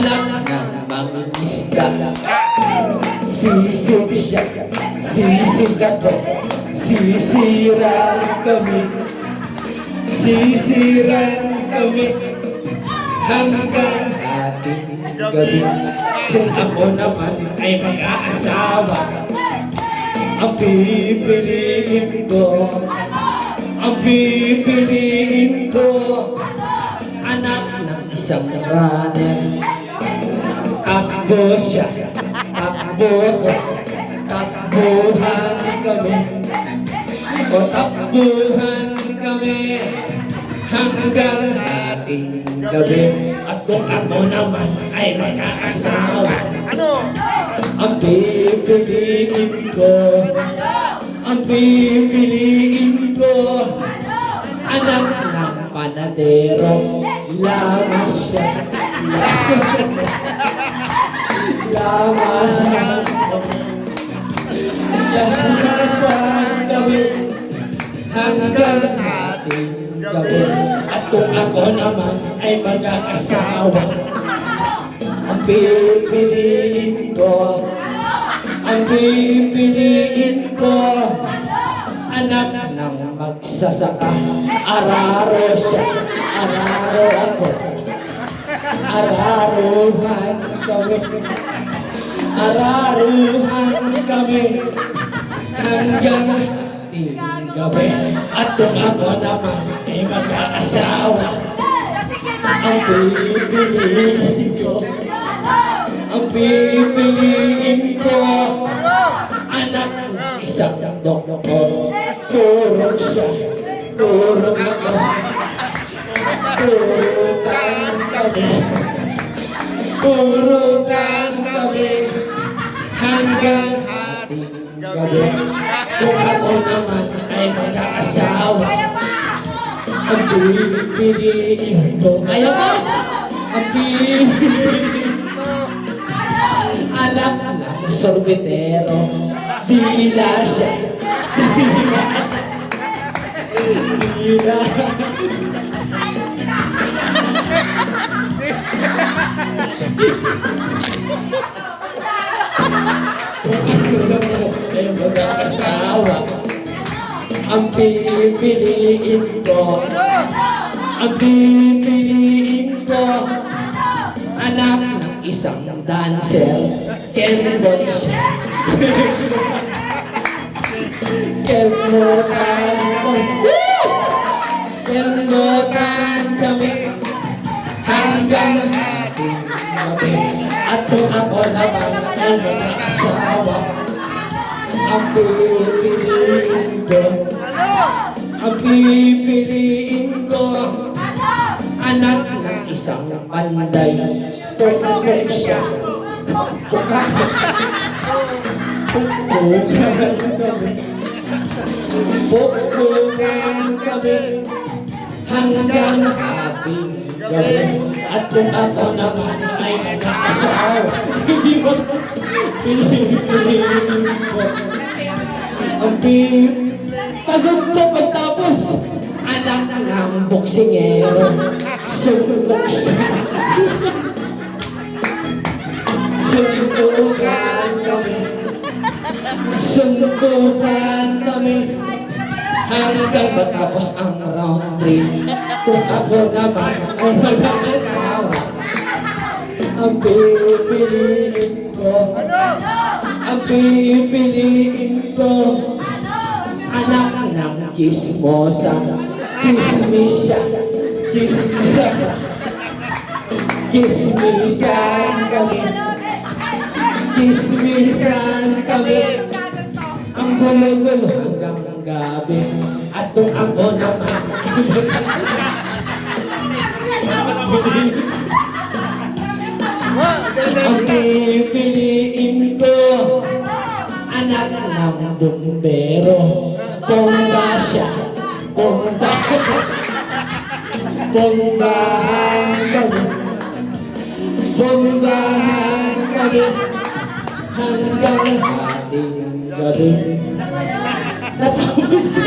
anak ng mangingisda. Sisig siya, sisig ako, sisiran kami. Sisiran kami hanggang ating gabi. Kung ako naman ay mag-aasawa, ang pipiliin ko, ang pipiliin ko, anak ng isang runner. Takbo siya, takbo ko, takbuhan kami, o takbuhan kami hanggang ating gabi. At kung ako naman ay mag-aasawa, ang pipiliin ko, ang pipiliin ko, anak ng panadero. Lamas siya, lamas siya, lamas kami hanggang ating gabi. At kung ako naman ay mag-aasawa, ang pipiliin ko, ang pipiliin ko, anak ng magsasaka. Araro siya, araro ako, araruhan kami, araruhan kami hanggang ating gabi. At kung ako naman ay mag-aasawa, ang pipiliin ko, ang pipiliin ko, anak ng isang doktor. Turong siya, turong ako, turukan kami, turukan kami hanggang ating gabi. Kung ako naman ay mag-aasawa, ang pipiliin ko, ayaw mo, ang pipiliin ko, anak ng sorbetero. Dila siya, dila, kung ako naman ay mag-aasawa, ang pipiliin ko, ang pipiliin ko, anak ng isang dancer. Kenbon siya, kenbotan kami, kenbotan kami hanggang ating gabi. At kung ako naman ay mag-aasawa, ang pipiliin ko, ang pipiliin ko, anak ng isang panday. Tuktok siya, tuktok, tuktukan kami, tuktukan kami hanggang ating gabi. At kung ako naman ay mag-aasawa, pipiliin ko, ang pagod ko pagtapos, anak ng boksingero. Suntok siya, suntukan kami, suntukan kami hanggang matapos ang round 3. Kung ako naman ay mag-aasawa, ang pipiliin ko, ang pipiliin ko, anak ng chismosa. Chismisya, chismisya, chismisan kami, chismisan kami, ang gulo-gulo hanggang gabi. At kung ako naman ang pipiliin ko, anak ng bumbero. Bomba siya, bomba, bombahan kami, bombahan kami hanggang ating gabi. Natapos ko.